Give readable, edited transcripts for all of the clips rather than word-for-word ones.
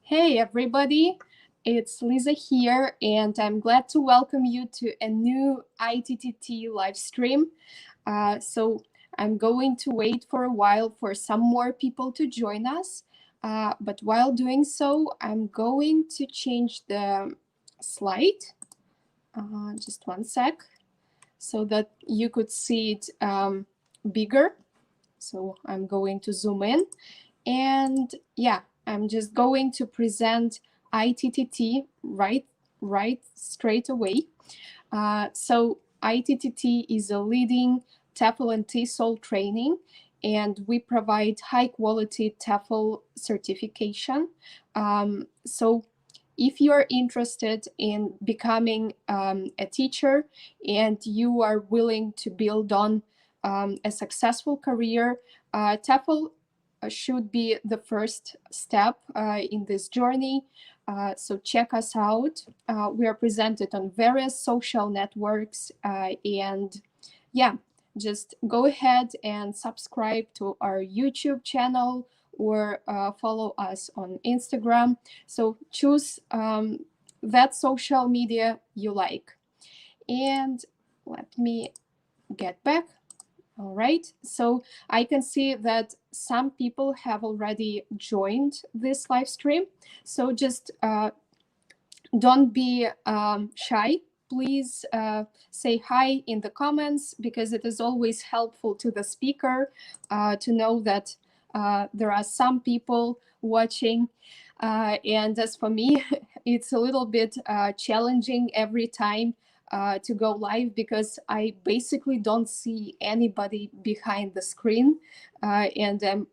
Hey everybody, it's Liza here, and I'm glad to welcome you to a new ITTT live stream. So I'm going to wait for a while for some more people to join us. But while doing so, I'm going to change the slide. Just one sec, so that you could see it bigger. So I'm going to zoom in. And yeah, I'm just going to present ITTT right straight away. So ITTT is a leading Tefl and TESOL training, and we provide high quality Tefl certification. So if you're interested in becoming a teacher and you are willing to build on a successful career, TEFL should be the first step in this journey. So check us out. We are presented on various social networks, and yeah, just go ahead and subscribe to our YouTube channel or follow us on Instagram. So choose that social media you like. And let me get back. All right, so I can see that some people have already joined this live stream. So just don't be shy. Please say hi in the comments, because it is always helpful to the speaker to know that there are some people watching. And as for me, it's a little bit challenging every time to go live, because I basically don't see anybody behind the screen. And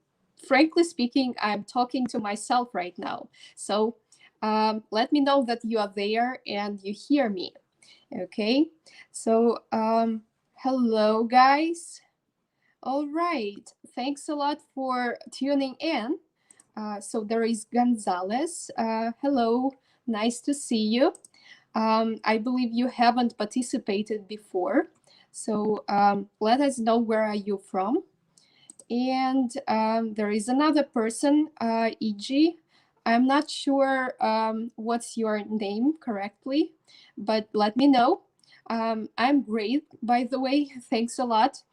frankly speaking, I'm talking to myself right now. So let me know that you are there and you hear me. Okay, so hello guys. All right, thanks a lot for tuning in. So there is Gonzalez. Hello, nice to see you. I believe you haven't participated before, so let us know where are you from. And there is another person, EG. I'm not sure what's your name correctly, but let me know. I'm great, by the way. Thanks a lot.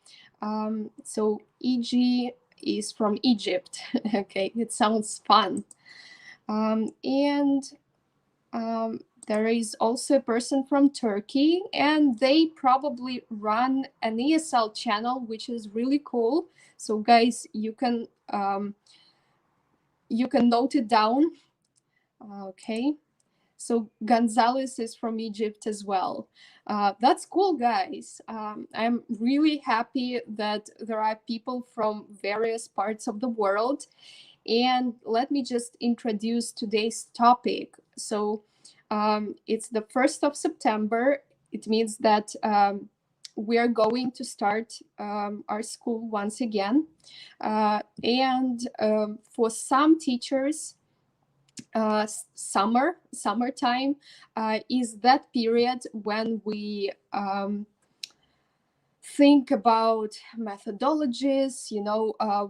So EG is from Egypt. Okay, it sounds fun. And there is also a person from Turkey, and they probably run an ESL channel, which is really cool. So guys, you can note it down. Okay. So Gonzalez is from Egypt as well. That's cool, guys. I'm really happy that there are people from various parts of the world. And let me just introduce today's topic. So it's the 1st of September. It means that we are going to start our school once again. And for some teachers, summertime is that period when we think about methodologies,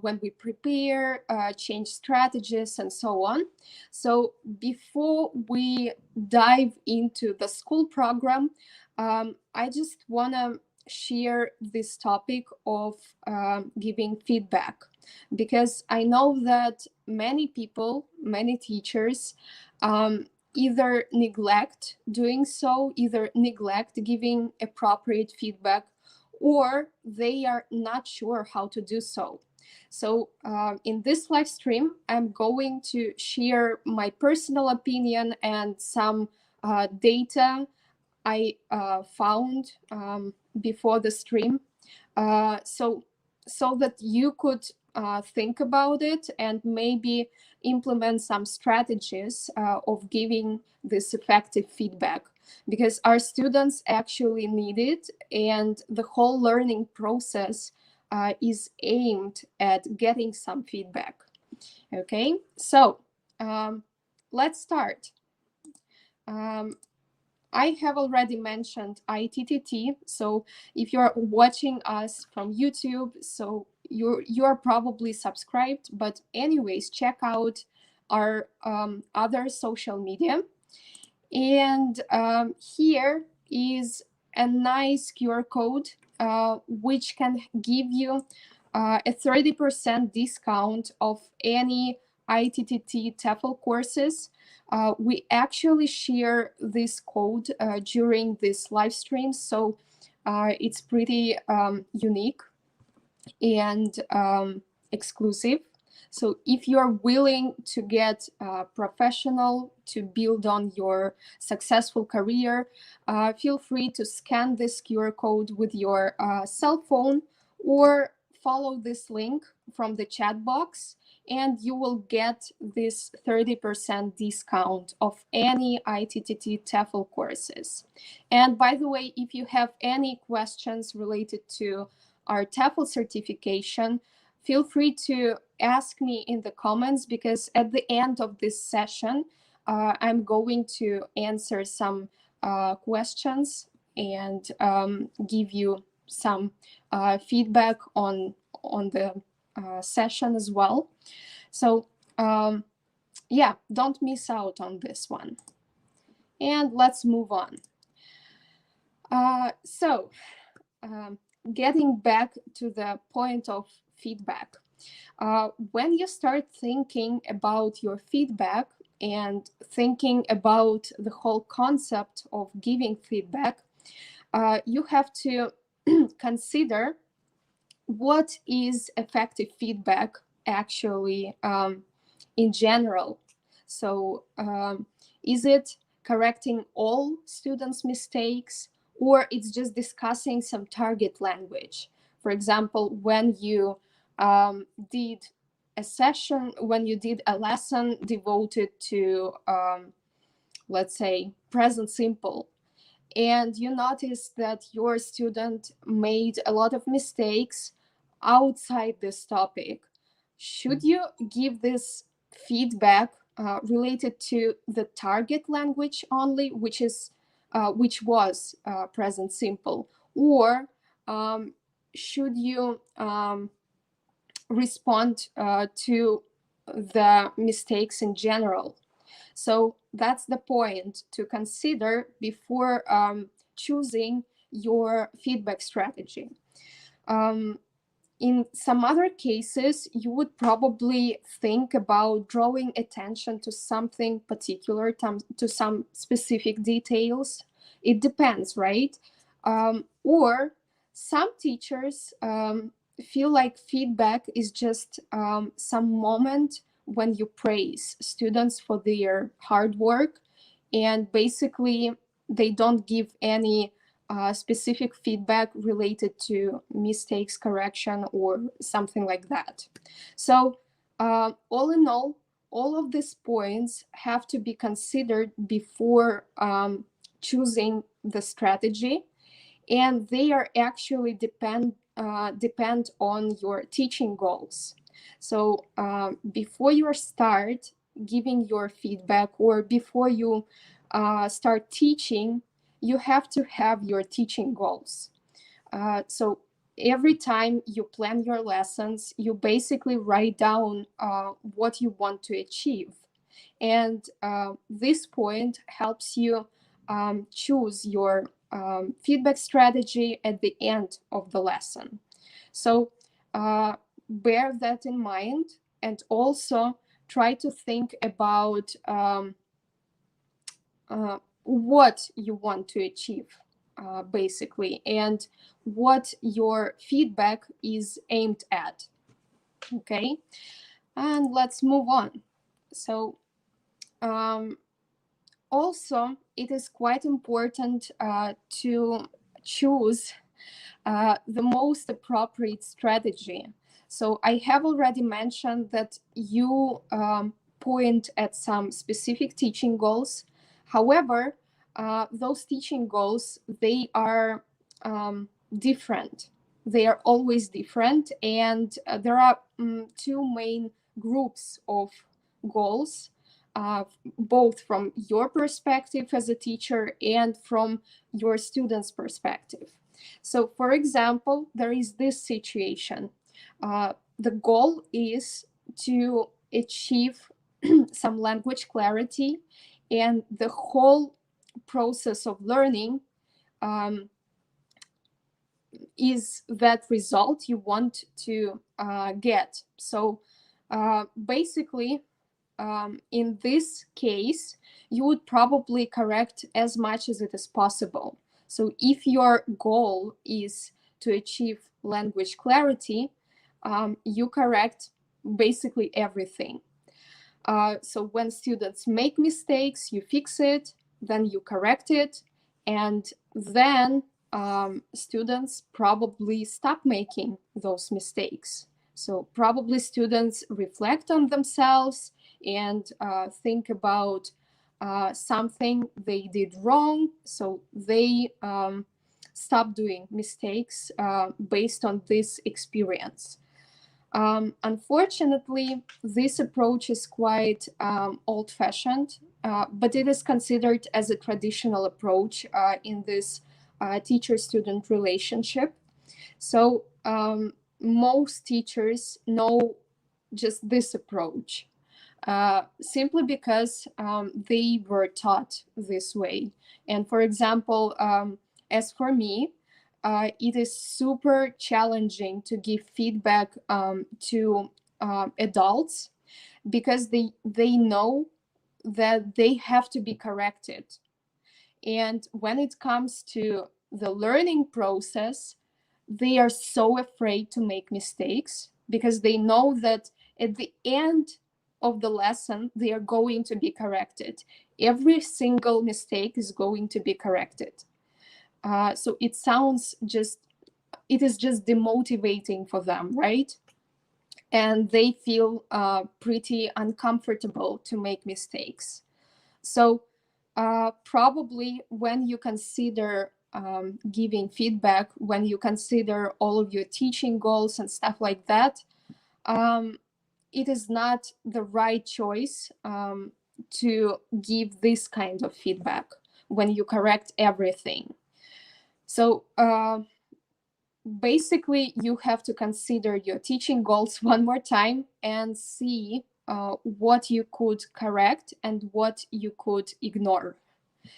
when we prepare, change strategies, and so on. So before we dive into the school program, I just want to share this topic of giving feedback, because I know that many people, many teachers, either neglect doing so, either neglect giving appropriate feedback, or they are not sure how to do so. So in this live stream, I'm going to share my personal opinion and some data I found before the stream, so that you could think about it and maybe implement some strategies of giving this effective feedback, because our students actually need it, and the whole learning process is aimed at getting some feedback. Okay, so let's start. I have already mentioned ITTT, so if you're watching us from YouTube, so you're probably subscribed, but anyways, check out our other social media. And here is a nice QR code which can give you a 30% discount of any ITTT Tefl courses. We actually share this code during this live stream, so it's pretty unique and exclusive. So if you're willing to get professional, to build on your successful career, feel free to scan this QR code with your cell phone or follow this link from the chat box, and you will get this 30% discount of any ITTT Tefl courses. And by the way, if you have any questions related to our TEFL certification, feel free to ask me in the comments, because at the end of this session, I'm going to answer some questions and give you some feedback on the session as well. So yeah, don't miss out on this one. And let's move on. Getting back to the point of feedback, when you start thinking about your feedback and thinking about the whole concept of giving feedback, you have to consider what is effective feedback actually in general. So is it correcting all students' mistakes, or it's just discussing some target language? For example, when you did a session, when you did a lesson devoted to, let's say, present simple, and you notice that your student made a lot of mistakes outside this topic, should you give this feedback related to the target language only, which was present simple, or should you respond to the mistakes in general? So that's the point to consider before choosing your feedback strategy. In some other cases, you would probably think about drawing attention to something particular, to some specific details. It depends, right? Or some teachers feel like feedback is just some moment when you praise students for their hard work, and basically they don't give any specific feedback related to mistakes correction or something like that. So all in all of these points have to be considered before choosing the strategy, and they are actually depend on your teaching goals. So before you start giving your feedback, or before you start teaching, you have to have your teaching goals. So every time you plan your lessons, you basically write down what you want to achieve. And this point helps you choose your feedback strategy at the end of the lesson. So bear that in mind, and also try to think about what you want to achieve, basically, and what your feedback is aimed at. Okay, and let's move on. So also, it is quite important to choose the most appropriate strategy. So I have already mentioned that you point at some specific teaching goals. However, those teaching goals, they are different. They are always different, and there are two main groups of goals, both from your perspective as a teacher and from your students' perspective. So, for example, there is this situation. The goal is to achieve some language clarity, and the whole process of learning is that result you want to get. So basically, in this case, you would probably correct as much as it is possible. So if your goal is to achieve language clarity, you correct basically everything. So when students make mistakes, you fix it, then you correct it, and then students probably stop making those mistakes. So probably students reflect on themselves and think about something they did wrong. So they stop doing mistakes based on this experience. Unfortunately, this approach is quite old-fashioned, but it is considered as a traditional approach in this teacher-student relationship. So most teachers know just this approach, simply because they were taught this way. And for example, as for me, it is super challenging to give feedback to adults, because they know that they have to be corrected. And when it comes to the learning process, they are so afraid to make mistakes, because they know that at the end of the lesson, they are going to be corrected. Every single mistake is going to be corrected. So it is just demotivating for them, right? And they feel pretty uncomfortable to make mistakes. So probably when you consider giving feedback, when you consider all of your teaching goals and stuff like that, it is not the right choice to give this kind of feedback when you correct everything. So basically, you have to consider your teaching goals one more time and see what you could correct and what you could ignore.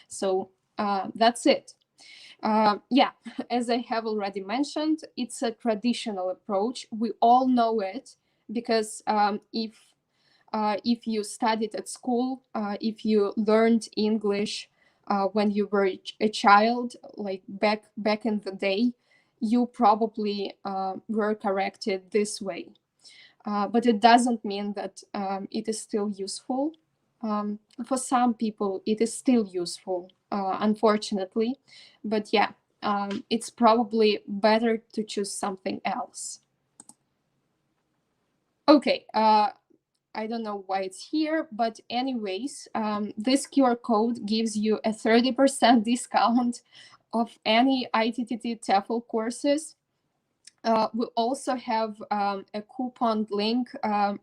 So that's it. Yeah, as I have already mentioned, it's a traditional approach. We all know it, because if you studied at school, if you learned English when you were a child, like back in the day, you probably were corrected this way. But it doesn't mean that it is still useful. For some people, it is still useful, unfortunately. But yeah, it's probably better to choose something else. Okay, I don't know why it's here, but anyways, this QR code gives you a 30% discount of any ITTT TEFL courses. We also have a coupon link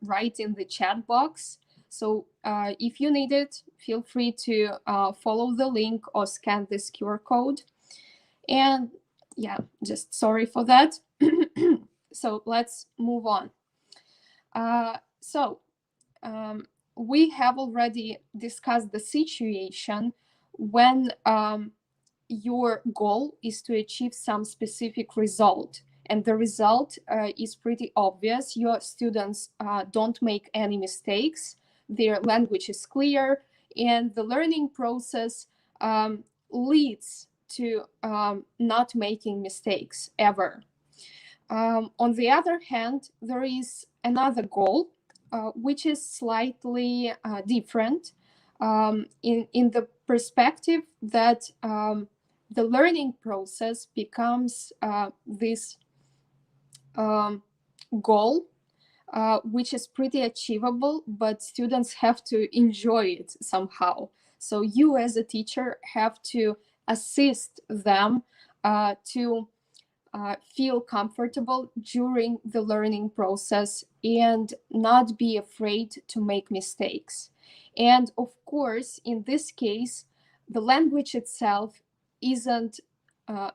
right in the chat box. So if you need it, feel free to follow the link or scan this QR code. And yeah, just sorry for that. So let's move on. We have already discussed the situation when your goal is to achieve some specific result. And the result is pretty obvious. Your students don't make any mistakes. Their language is clear. And the learning process leads to not making mistakes ever. On the other hand, there is another goal, which is slightly different in the perspective that the learning process becomes this goal, which is pretty achievable, but students have to enjoy it somehow. So you as a teacher have to assist them to feel comfortable during the learning process and not be afraid to make mistakes. And of course, in this case, the language itself isn't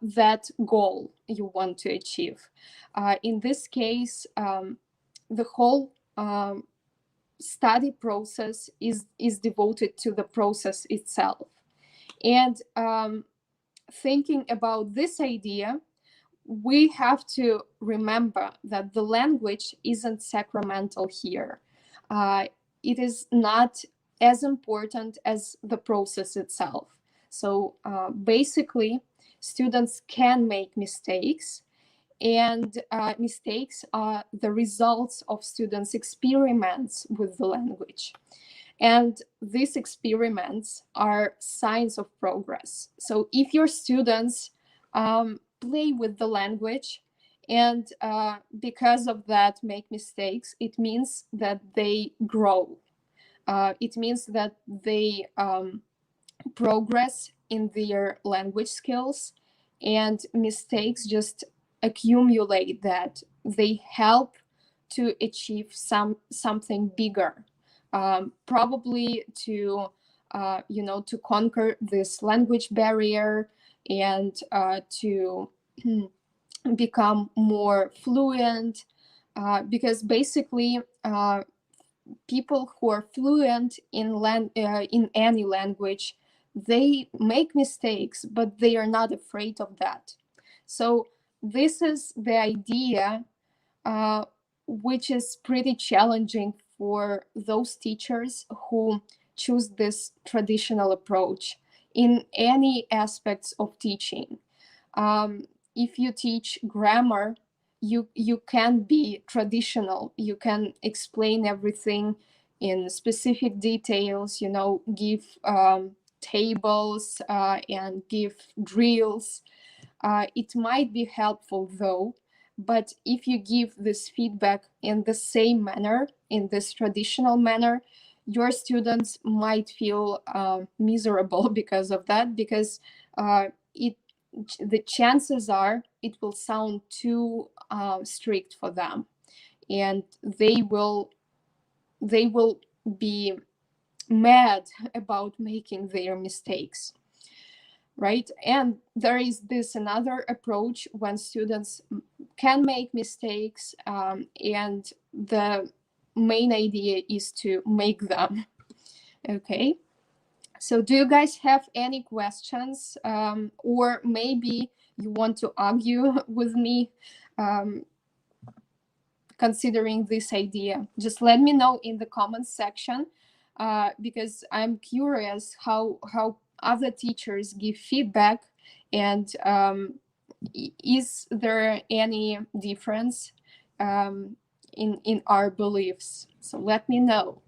that goal you want to achieve. In this case, the whole study process is devoted to the process itself. And thinking about this idea, we have to remember that the language isn't sacramental here. It is not as important as the process itself. So basically, students can make mistakes, and mistakes are the results of students' experiments with the language. And these experiments are signs of progress. So if your students play with the language and because of that make mistakes, it means that they grow. It means that they progress in their language skills, and mistakes just accumulate that. They help to achieve something bigger, probably to to conquer this language barrier and to become more fluent, because basically people who are fluent in any language, they make mistakes, but they are not afraid of that. So this is the idea, which is pretty challenging for those teachers who choose this traditional approach in any aspects of teaching. If you teach grammar, you can be traditional. You can explain everything in specific details, give tables and give drills. It might be helpful though, but if you give this feedback in the same manner, in this traditional manner, your students might feel miserable because of that, because the chances are it will sound too strict for them, and they will be mad about making their mistakes, right? And there is this another approach when students can make mistakes, and the main idea is to make them. Okay. So do you guys have any questions, or maybe you want to argue with me considering this idea? Just let me know in the comments section, because I'm curious how other teachers give feedback, and is there any difference in our beliefs? So let me know.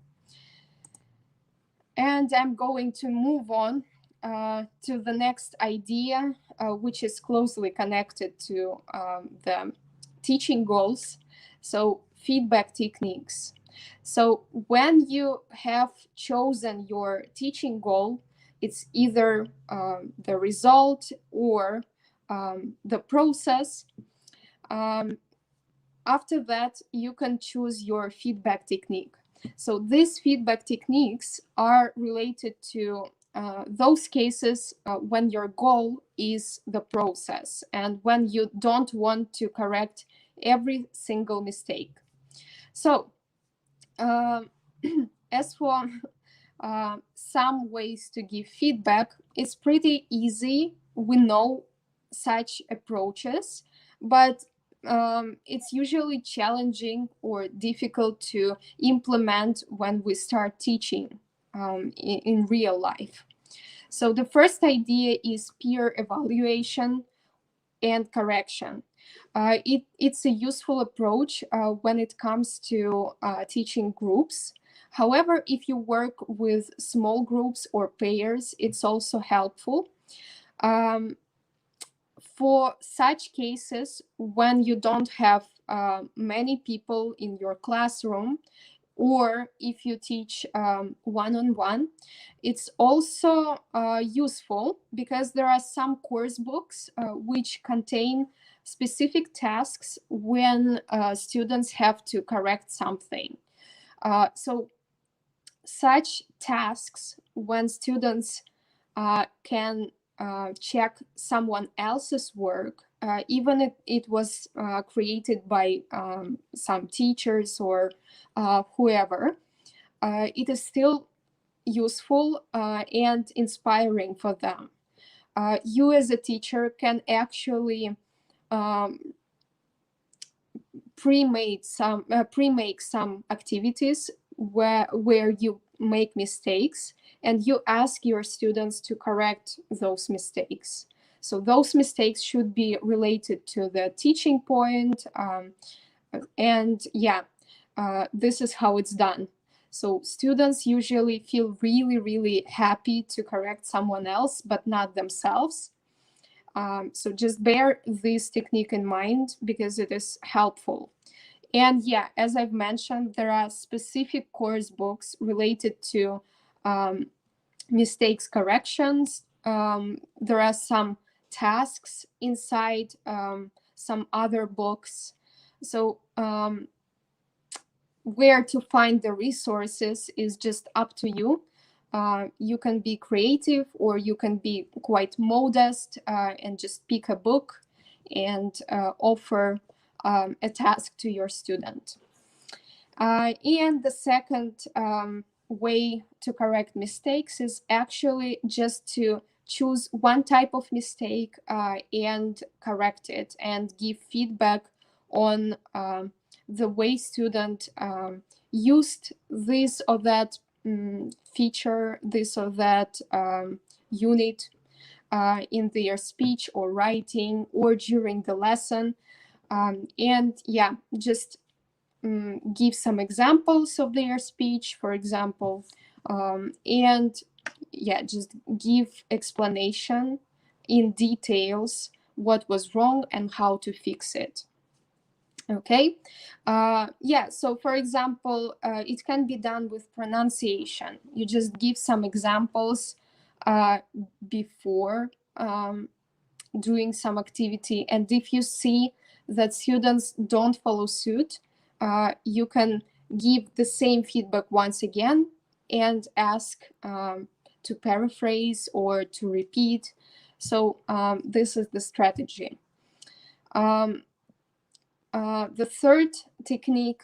And I'm going to move on to the next idea, which is closely connected to the teaching goals. So feedback techniques. So when you have chosen your teaching goal, it's either the result or the process. After that, you can choose your feedback technique. So these feedback techniques are related to those cases when your goal is the process and when you don't want to correct every single mistake. So as for some ways to give feedback, it's pretty easy. We know such approaches, but it's usually challenging or difficult to implement when we start teaching in real life. So the first idea is peer evaluation and correction. It's a useful approach when it comes to teaching groups. However, if you work with small groups or pairs, it's also helpful. For such cases, when you don't have many people in your classroom, or if you teach one-on-one, it's also useful because there are some course books which contain specific tasks when students have to correct something. So such tasks, when students can check someone else's work, even if it was created by some teachers or whoever, it is still useful and inspiring for them. You as a teacher can actually pre-make some activities where you make mistakes, and you ask your students to correct those mistakes. So those mistakes should be related to the teaching point, and yeah, this is how it's done. So students usually feel really, really happy to correct someone else, but not themselves. So just bear this technique in mind because it is helpful. And yeah, as I've mentioned, there are specific course books related to mistakes corrections. There are some tasks inside some other books. So where to find the resources is just up to you. You can be creative, or you can be quite modest and just pick a book and offer a task to your student. And the second way to correct mistakes is actually just to choose one type of mistake and correct it, and give feedback on the way student used this or that feature, this or that unit in their speech or writing or during the lesson. And yeah, just give some examples of their speech, for example, and yeah, just give explanation in details what was wrong and how to fix it. Okay, yeah, so for example, it can be done with pronunciation. You just give some examples before doing some activity, and if you see that students don't follow suit, you can give the same feedback once again and ask to paraphrase or to repeat. So this is the strategy. The third technique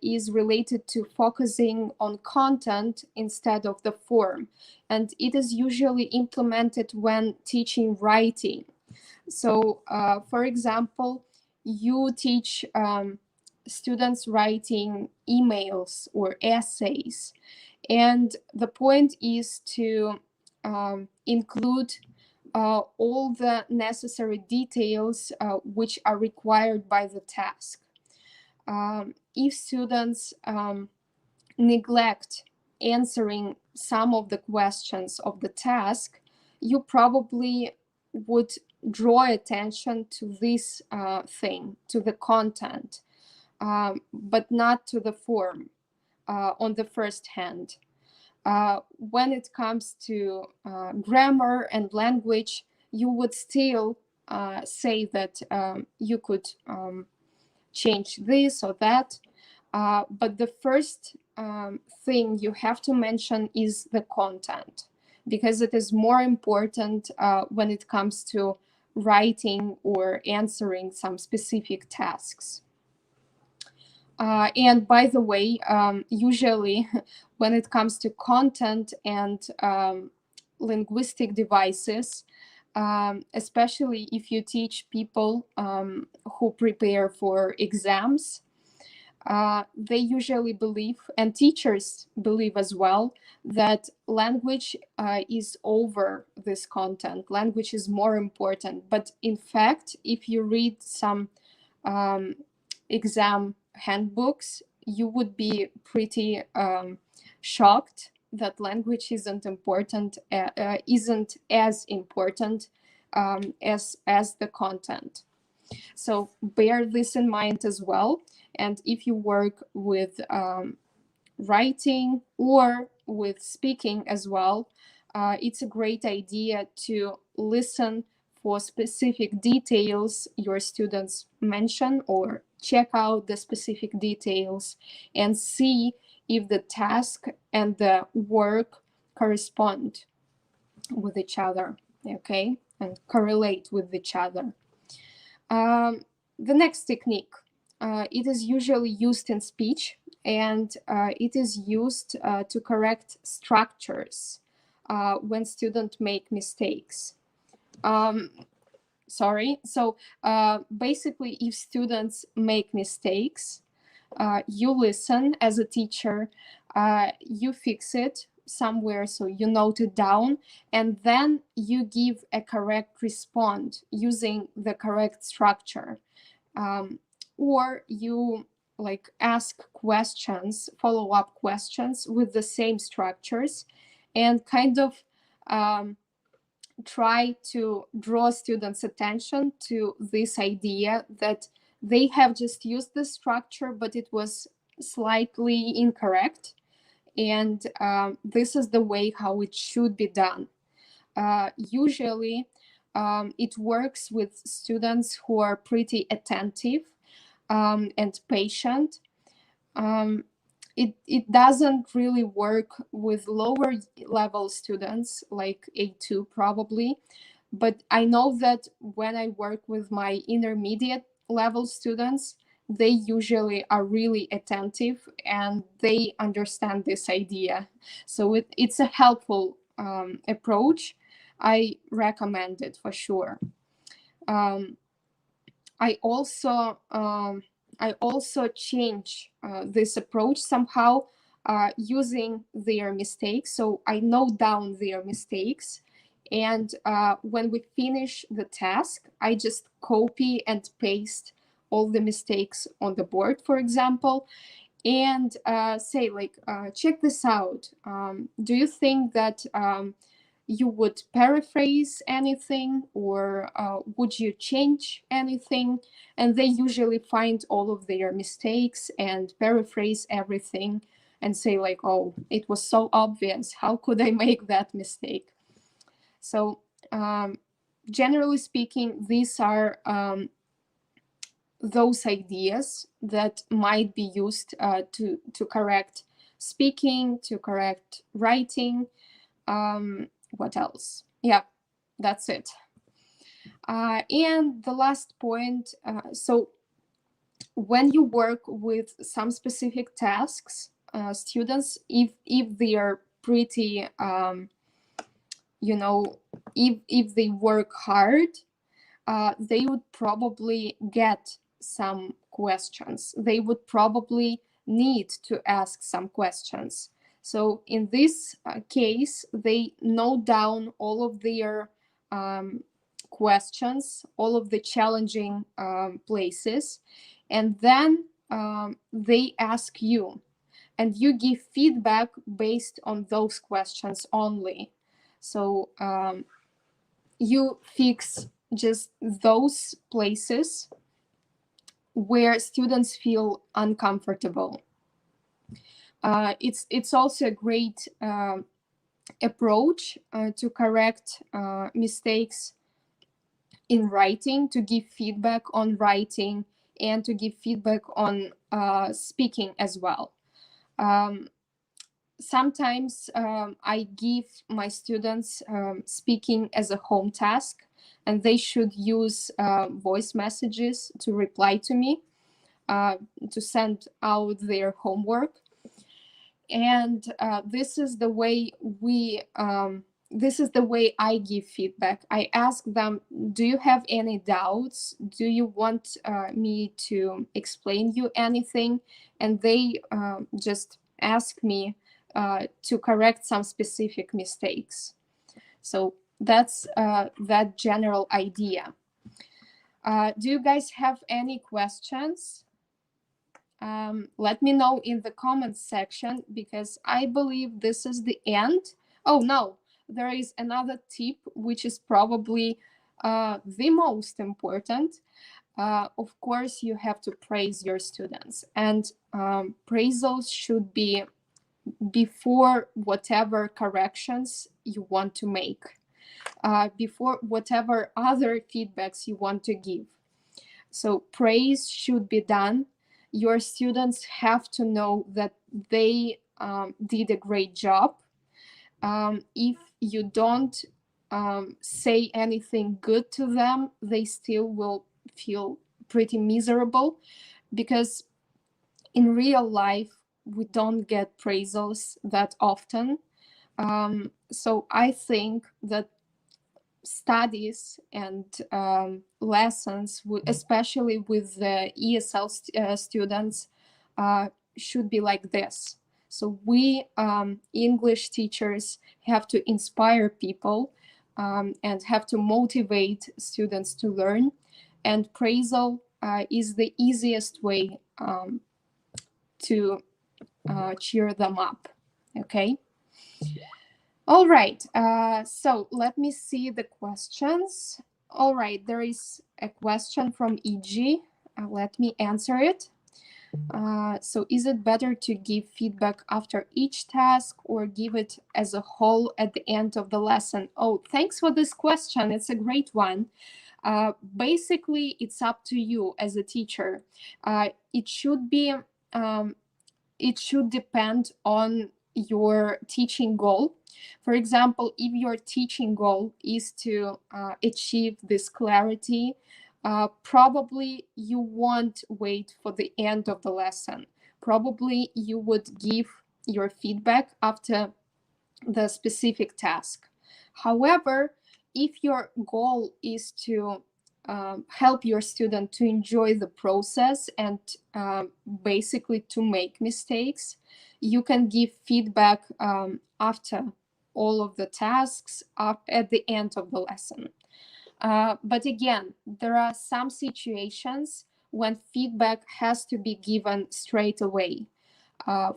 is related to focusing on content instead of the form, and it is usually implemented when teaching writing. So, for example, you teach students writing emails or essays, and the point is to include all the necessary details which are required by the task. If students neglect answering some of the questions of the task, you probably would draw attention to this thing, to the content, but not to the form on the first hand. When it comes to grammar and language, you would still say that you could change this or that. But the first thing you have to mention is the content, because it is more important when it comes to writing or answering some specific tasks. And by the way, usually when it comes to content and linguistic devices, especially if you teach people who prepare for exams, they usually believe, and teachers believe as well, that language is over this content. Language is more important. But in fact, if you read some exam handbooks, you would be pretty shocked that language isn't important, isn't as important as the content. So bear this in mind as well. And if you work with writing or with speaking as well, it's a great idea to listen for specific details your students mention, or check out the specific details and see if the task and the work correspond with each other, okay, and correlate with each other. The next technique, it is usually used in speech, and it is used to correct structures when students make mistakes. Sorry. So basically, if students make mistakes, you listen as a teacher, you fix it somewhere, so you note it down, and then you give a correct response using the correct structure. Or you like ask questions, follow-up questions with the same structures, and kind of try to draw students' attention to this idea that they have just used the structure, but it was slightly incorrect. And this is the way how it should be done. Usually, it works with students who are pretty attentive and patient. It doesn't really work with lower level students like A2 probably, but I know that when I work with my intermediate level students, they usually are really attentive and they understand this idea. So it's a helpful approach. I recommend it for sure. I also change this approach somehow using their mistakes. So I note down their mistakes, and when we finish the task, I just copy and paste all the mistakes on the board, for example, and say like, check this out. Do you think that you would paraphrase anything, or would you change anything? And they usually find all of their mistakes and paraphrase everything and say like, oh, it was so obvious. How could I make that mistake? So generally speaking, these are those ideas that might be used to correct speaking, to correct writing. What else? Yeah, that's it. And the last point, so when you work with some specific tasks, students, if they are pretty, you know, if they work hard, they would probably get some questions. They would probably need to ask some questions. So in this case, they note down all of their questions, all of the challenging places, and then they ask you, and you give feedback based on those questions only. So you fix just those places where students feel uncomfortable. It's also a great approach to correct mistakes in writing, to give feedback on writing, and to give feedback on speaking as well. Sometimes I give my students speaking as a home task, and they should use voice messages to reply to me, to send out their homework. And this is the way I give feedback. I ask them, do you have any doubts? Do you want me to explain you anything? And they just ask me to correct some specific mistakes. So that's that general idea. Do you guys have any questions? Let me know in the comments section, because I believe this is the end. Oh no, there is another tip, which is probably the most important. Of course, you have to praise your students, and appraisals should be before whatever corrections you want to make, before whatever other feedbacks you want to give. So praise should be done. Your students have to know that they did a great job. If you don't say anything good to them, they still will feel pretty miserable. because in real life, we don't get appraisals that often. So I think that studies and lessons, especially with the ESL students, should be like this. So we English teachers have to inspire people and have to motivate students to learn. And appraisal is the easiest way to cheer them up. Okay. All right, so let me see the questions. All right, there is a question from EG. Let me answer it. So is it better to give feedback after each task or give it as a whole at the end of the lesson? Oh, thanks for this question. It's a great one. Basically, it's up to you as a teacher. It should be, it should depend on your teaching goal. For example, if your teaching goal is to achieve this clarity, probably you won't wait for the end of the lesson. Probably you would give your feedback after the specific task. However, if your goal is to help your student to enjoy the process and basically to make mistakes, you can give feedback after all of the tasks at the end of the lesson. But again, there are some situations when feedback has to be given straight away.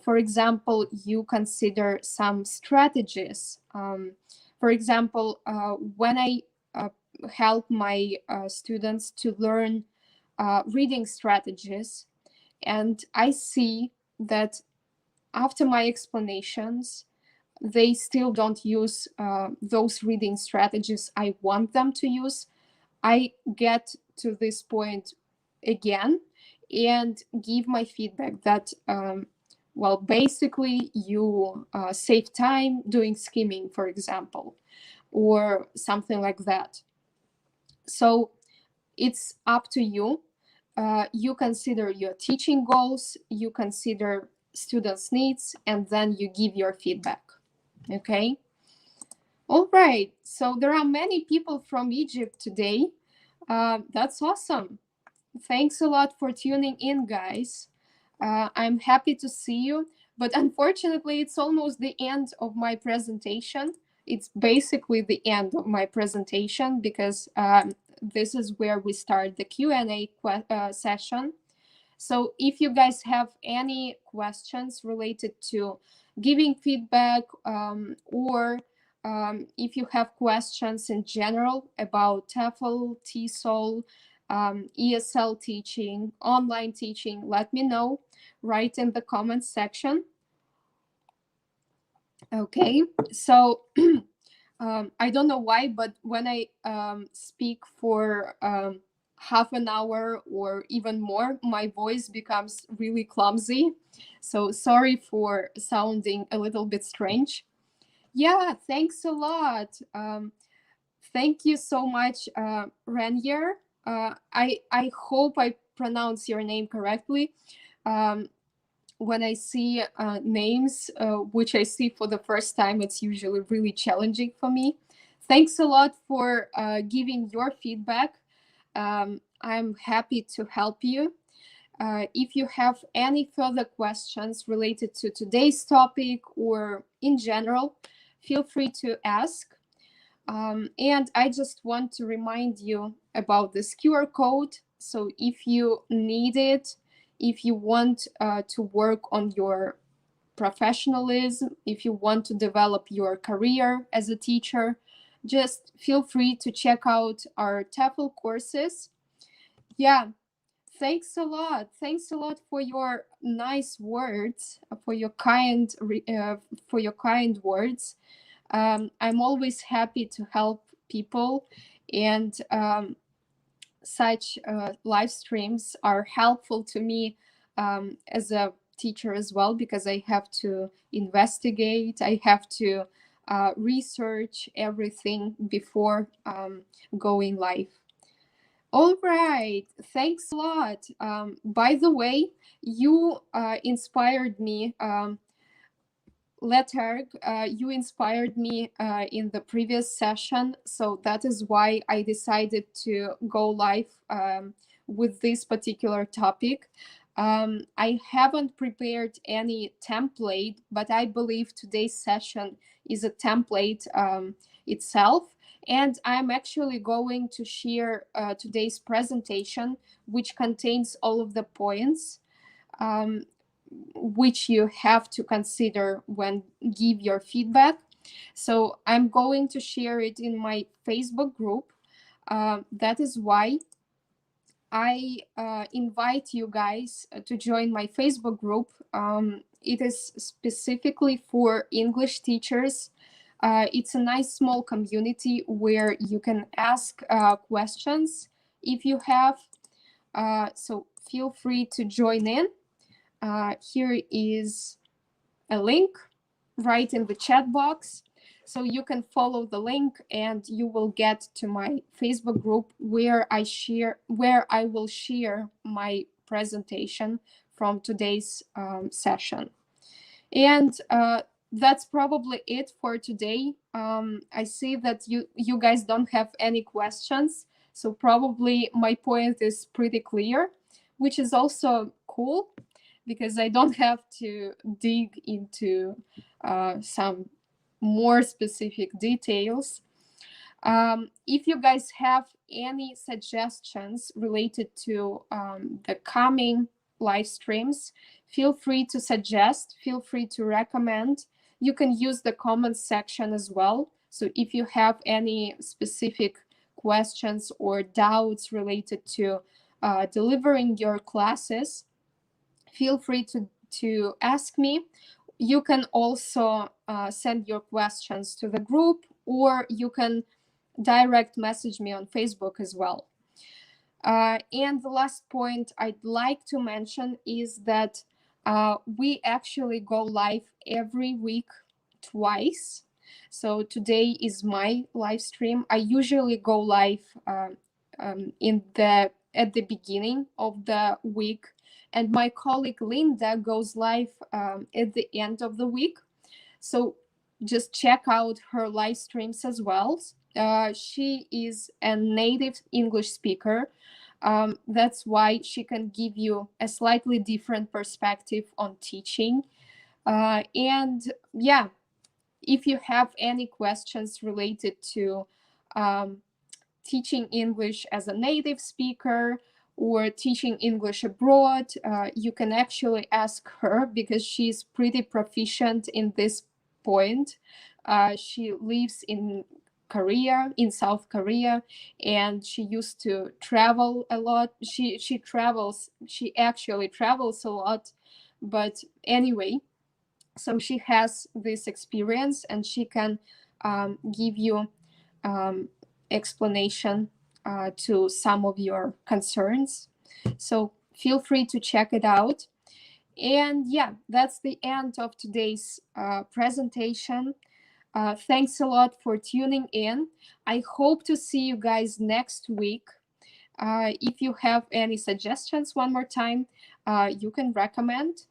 For example, you consider some strategies. For example, when I help my students to learn reading strategies, and I see that after my explanations, they still don't use those reading strategies I want them to use, I get to this point again and give my feedback that, well, basically you save time doing skimming, for example, or something like that. So it's up to you. You consider your teaching goals, you consider students' needs, and then you give your feedback. Okay? All right. So there are many people from Egypt today. That's awesome. Thanks a lot for tuning in, guys. I'm happy to see you, but unfortunately, it's almost the end of my presentation. It's basically the end of my presentation because this is where we start the Q&A session. So if you guys have any questions related to giving feedback or if you have questions in general about TEFL, TESOL, ESL teaching, online teaching, let me know. Write in the comments section. Okay, so I don't know why, but when I speak for half an hour or even more, my voice becomes really clumsy. So sorry for sounding a little bit strange. Yeah, thanks a lot. Thank you so much, Renier. I hope I pronounce your name correctly. When I see names, which I see for the first time, it's usually really challenging for me. Thanks a lot for giving your feedback. I'm happy to help you. If you have any further questions related to today's topic or in general, feel free to ask. And I just want to remind you about this QR code. So if you need it, if you want to work on your professionalism, if you want to develop your career as a teacher, just feel free to check out our TEFL courses. Yeah, thanks a lot. Thanks a lot for your nice words, for your kind words. I'm always happy to help people, and such live streams are helpful to me as a teacher as well, because I have to investigate, I have to research everything before going live. All right, thanks a lot. By the way, you inspired me. Letter, you inspired me in the previous session, so that is why I decided to go live with this particular topic. I haven't prepared any template, but I believe today's session is a template itself. And I'm actually going to share today's presentation, which contains all of the points um, which you have to consider when give your feedback. So I'm going to share it in my Facebook group. That is why I invite you guys to join my Facebook group. It is specifically for English teachers. It's a nice small community where you can ask questions if you have. So feel free to join in. Here is a link right in the chat box. So you can follow the link and you will get to my Facebook group where I will share my presentation from today's session. And that's probably it for today. I see that you guys don't have any questions, so probably my point is pretty clear, which is also cool because I don't have to dig into some more specific details. If you guys have any suggestions related to the coming live streams, feel free to suggest, feel free to recommend. You can use the comments section as well. So if you have any specific questions or doubts related to delivering your classes, feel free to ask me. You can also send your questions to the group, or you can direct message me on Facebook as well. And the last point I'd like to mention is that we actually go live every week twice. So today is my live stream. I usually go live at the beginning of the week, and my colleague Linda goes live at the end of the week. So just check out her live streams as well. She is a native English speaker. That's why she can give you a slightly different perspective on teaching. And yeah, if you have any questions related to teaching English as a native speaker or teaching English abroad, you can actually ask her because she's pretty proficient in this point. She lives in Korea, in South Korea, and she used to travel a lot. She actually travels a lot. But anyway, so she has this experience and she can give you explanation to some of your concerns. So feel free to check it out. And yeah, that's the end of today's presentation. Thanks a lot for tuning in. I hope to see you guys next week. If you have any suggestions, one more time, you can recommend,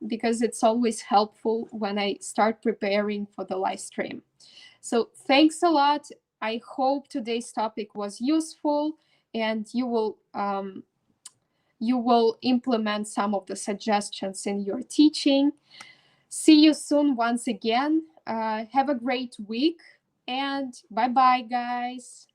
because it's always helpful when I start preparing for the live stream. So thanks a lot. I hope today's topic was useful and you will implement some of the suggestions in your teaching. See you soon once again. Have a great week and bye-bye, guys.